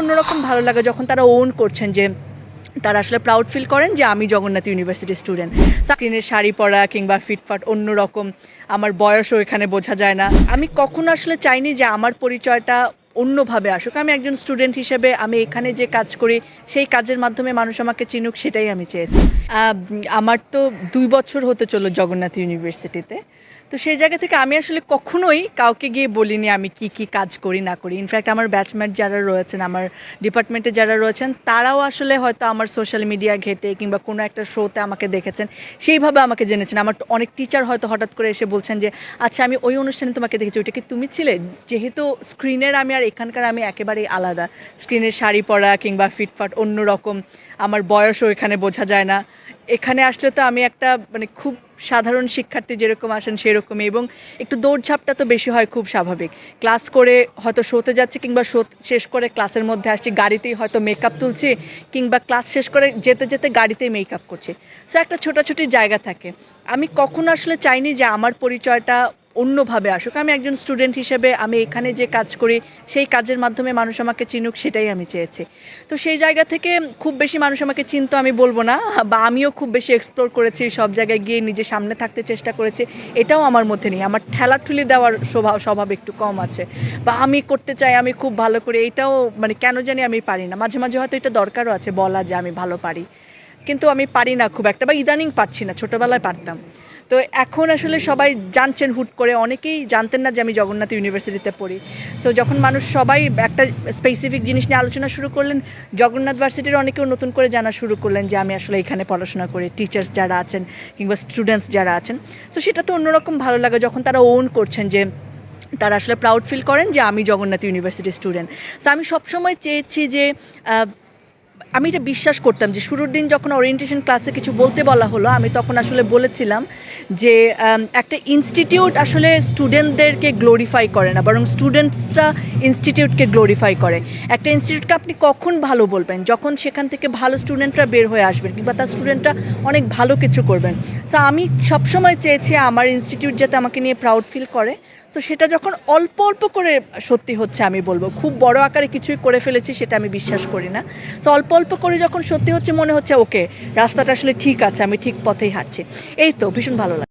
অন্যরকম ভালো লাগে যখন তারা ওন করছেন যে তারা আসলে প্রাউড ফিল করেন যে আমি জগন্নাথ ইউনিভার্সিটির স্টুডেন্ট। স্ক্রিনের শাড়ি পরা কিংবা ফিটফাট অন্যরকম, আমার বয়সও এখানে বোঝা যায় না। আমি কখনো আসলে চাইনি যে আমার পরিচয়টা অন্যভাবে আসুক। আমি একজন স্টুডেন্ট হিসেবে আমি এখানে যে কাজ করি সেই কাজের মাধ্যমে মানুষ আমাকে চিনুক, সেটাই আমি চেয়েছি। আমার তো 2 বছর হতে চলো জগন্নাথ ইউনিভার্সিটিতে। তো সেই জায়গা থেকে আমি আসলে কখনোই কাউকে গিয়ে বলিনি আমি কি কি কাজ করি না করি। ইনফ্যাক্ট আমার ব্যাচমেট যারা রয়েছেন, আমার ডিপার্টমেন্টে যারা রয়েছেন, তারাও আসলে হয়তো আমার সোশ্যাল মিডিয়া ঘেটে কিংবা কোনো একটা শোতে আমাকে দেখেছেন, সেইভাবে আমাকে জেনেছেন। আমার অনেক টিচার হয়তো হঠাৎ করে এসে বলছেন যে আচ্ছা আমি ওই অনুষ্ঠানে তোমাকে দেখেছি, ওইটা কি তুমি ছিলে? যেহেতু স্ক্রিনের আমি আর এখানকার আমি একেবারেই আলাদা। স্ক্রিনের শাড়ি পরা কিংবা ফিটফাট অন্যরকম, আমার বয়সও এখানে বোঝা যায় না। এখানে আসলে তো আমি একটা মানে খুব সাধারণ শিক্ষার্থী যেরকম আসেন সেরকমই, এবং একটু দৌড়ঝাপটা তো বেশি হয়, খুব স্বাভাবিক। ক্লাস করে হয়তো শোতে যাচ্ছি কিংবা শো শেষ করে ক্লাসের মধ্যে আসছি, গাড়িতেই হয়তো মেকআপ তুলছি কিংবা ক্লাস শেষ করে যেতে যেতে গাড়িতেই মেকআপ করছি। সো একটা ছোটাছুটির জায়গা থাকে। আমি কখনো আসলে চাইনি যে আমার পরিচয়টা অন্যভাবে আসুক। আমি একজন স্টুডেন্ট হিসেবে আমি এখানে যে কাজ করি সেই কাজের মাধ্যমে মানুষ আমাকে চিনুক, সেটাই আমি চেয়েছি। তো সেই জায়গা থেকে খুব বেশি মানুষ আমাকে চিনতো আমি বলবো না, বা আমিও খুব বেশি এক্সপ্লোর করেছি, সব জায়গায় গিয়ে নিজে সামনে থাকতে চেষ্টা করেছি, এটাও আমার মধ্যে নেই। আমার ঠেলাঠুলি দেওয়ার স্বভাব একটু কম আছে, বা আমি করতে চাই আমি খুব ভালো করে, এটাও মানে কেন জানি আমি পারি না। মাঝে মাঝে হয়তো এটা দরকারও আছে বলা যে আমি ভালো পারি, কিন্তু আমি পারি না খুব একটা, বা ইদানিং পারছি না, ছোটোবেলায় পারতাম। তো এখন আসলে সবাই জানছেন হুট করে, অনেকেই জানতেন না যে আমি জগন্নাথ ইউনিভার্সিটিতে পড়ি। সো যখন মানুষ সবাই একটা স্পেসিফিক জিনিস নিয়ে আলোচনা শুরু করলেন, জগন্নাথ ভার্সিটির অনেকেও নতুন করে জানা শুরু করলেন যে আমি আসলে এখানে পড়াশোনা করি, টিচার্স যারা আছেন কিংবা স্টুডেন্টস যারা আছেন। তো সেটা তো অন্যরকম ভালো লাগে যখন তারা ওন করছেন যে তারা আসলে প্রাউড ফিল করেন যে আমি জগন্নাথ ইউনিভার্সিটির স্টুডেন্ট। সো আমি সবসময় চেয়েছি যে আমি এটা বিশ্বাস করতাম যে শুরুর দিন যখন ওরিয়েন্টেশন ক্লাসে কিছু বলতে বলা হলো, আমি তখন আসলে বলেছিলাম যে একটা ইনস্টিটিউট আসলে স্টুডেন্টদেরকে গ্লোরিফাই করে না, বরং স্টুডেন্টসরা ইনস্টিটিউটকে গ্লোরিফাই করে। একটা ইনস্টিটিউটকে আপনি কখন ভালো বলবেন? যখন সেখান থেকে ভালো স্টুডেন্টরা বের হয়ে আসবেন কিংবা তার স্টুডেন্টরা অনেক ভালো কিছু করবেন। সো আমি সবসময় চেয়েছি আমার ইনস্টিটিউট যাতে আমাকে নিয়ে প্রাউড ফিল করে। তো সেটা যখন অল্প অল্প করে সত্যি হচ্ছে, আমি বলবো খুব বড় আকারে কিছুই করে ফেলেছি সেটা আমি বিশ্বাস করি না। তো অল্প অল্প করে যখন সত্যি হচ্ছে, মনে হচ্ছে ওকে রাস্তাটা আসলে ঠিক আছে, আমি ঠিক পথেই হাঁটছি। এই তো ভীষণ ভালো লাগে।